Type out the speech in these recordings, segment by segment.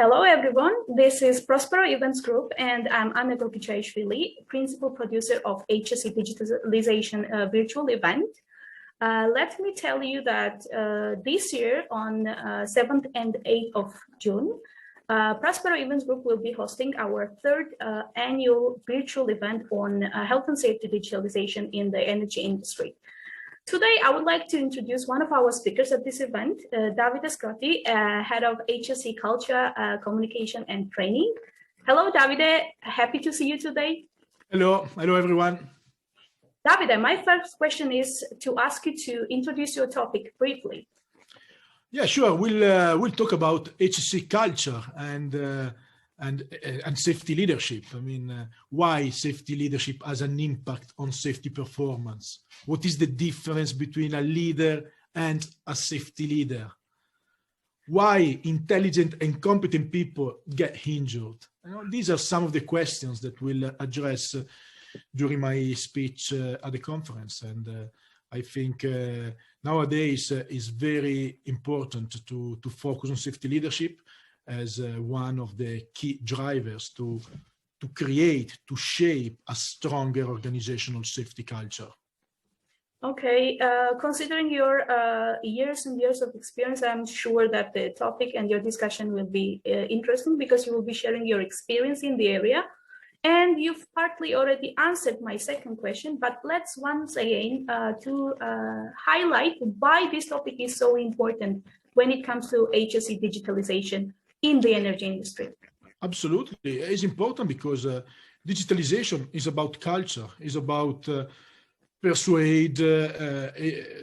Hello, everyone. This is Prospero Events Group, and I'm Anna Gokichaishvili, Principal Producer of HSE Digitalization virtual event. Let me tell you that this year on 7th and 8th of June, Prospero Events Group will be hosting our third annual virtual event on health and safety digitalization in the energy industry. Today, I would like to introduce one of our speakers at this event, Davide Scotti, Head of HSE Culture, Communication and Training. Hello, Davide. Happy to see you today. Hello. Hello, everyone. Davide, my first question is to ask you to introduce your topic briefly. Yeah, sure. We'll talk about HSE culture and safety leadership. I mean, why safety leadership has an impact on safety performance? What is the difference between a leader and a safety leader? Why intelligent and competent people get injured? These are some of the questions that we'll address during my speech at the conference. And I think nowadays it's very important to focus on safety leadership as one of the key drivers to shape a stronger organizational safety culture. Okay, considering your years and years of experience, I'm sure that the topic and your discussion will be interesting because you will be sharing your experience in the area. And you've partly already answered my second question, but let's once again to highlight why this topic is so important when it comes to HSE digitalization in the energy industry. Absolutely. It's important because digitalization is about culture, is about persuade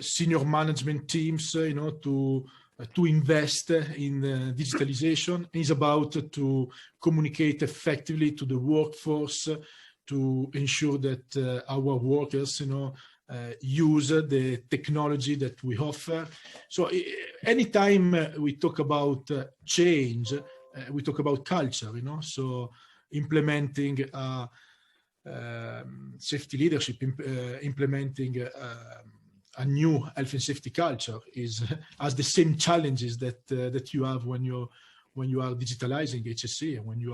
senior management teams, to invest in digitalization. It's about to communicate effectively to the workforce to ensure that our workers, use the technology that we offer. So anytime we talk about change, we talk about culture, so implementing safety leadership, implementing a new health and safety culture has the same challenges that you have when you are digitalizing HSE and when you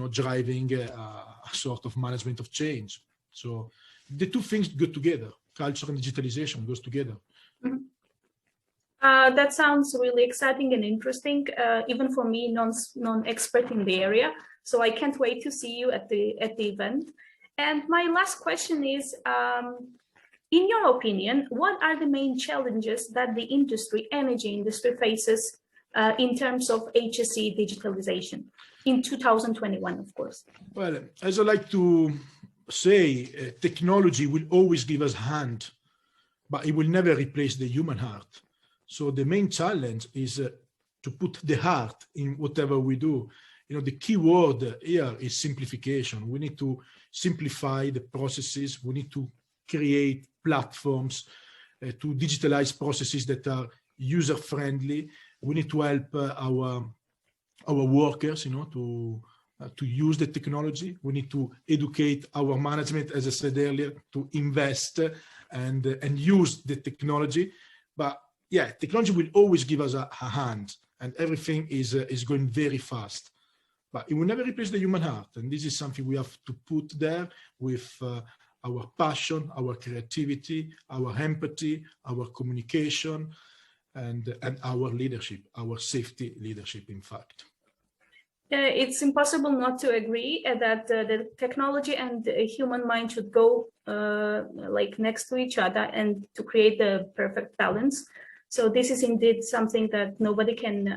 are driving a sort of management of change. So the two things go together. Culture and digitalization goes together. Mm-hmm. That sounds really exciting and interesting, even for me, non-expert in the area. So I can't wait to see you at the event. And my last question is, in your opinion, what are the main challenges that the energy industry faces in terms of HSE digitalization in 2021, of course? Well, as I like to say, technology will always give us a hand, but it will never replace the human heart. So the main challenge is to put the heart in whatever we do. The key word here is simplification. We need to simplify the processes. We need to create platforms to digitalize processes that are user-friendly. We need to help our workers, to use the technology. We need to educate our management, as I said earlier, to invest and use the technology. But yeah, technology will always give us a hand, and everything is going very fast. But it will never replace the human heart, and this is something we have to put there with our passion, our creativity, our empathy, our communication, and our leadership, our safety leadership, in fact. It's impossible not to agree that the technology and the human mind should go like next to each other and to create the perfect balance. So this is indeed something that nobody can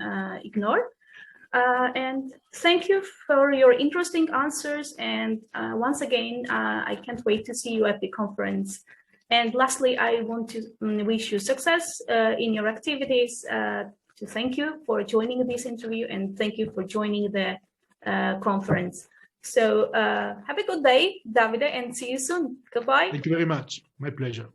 ignore. And thank you for your interesting answers. And once again, I can't wait to see you at the conference. And lastly, I want to wish you success in your activities, to thank you for joining this interview and thank you for joining the conference. So have a good day, Davide, and see you soon. Goodbye. Thank you very much. My pleasure.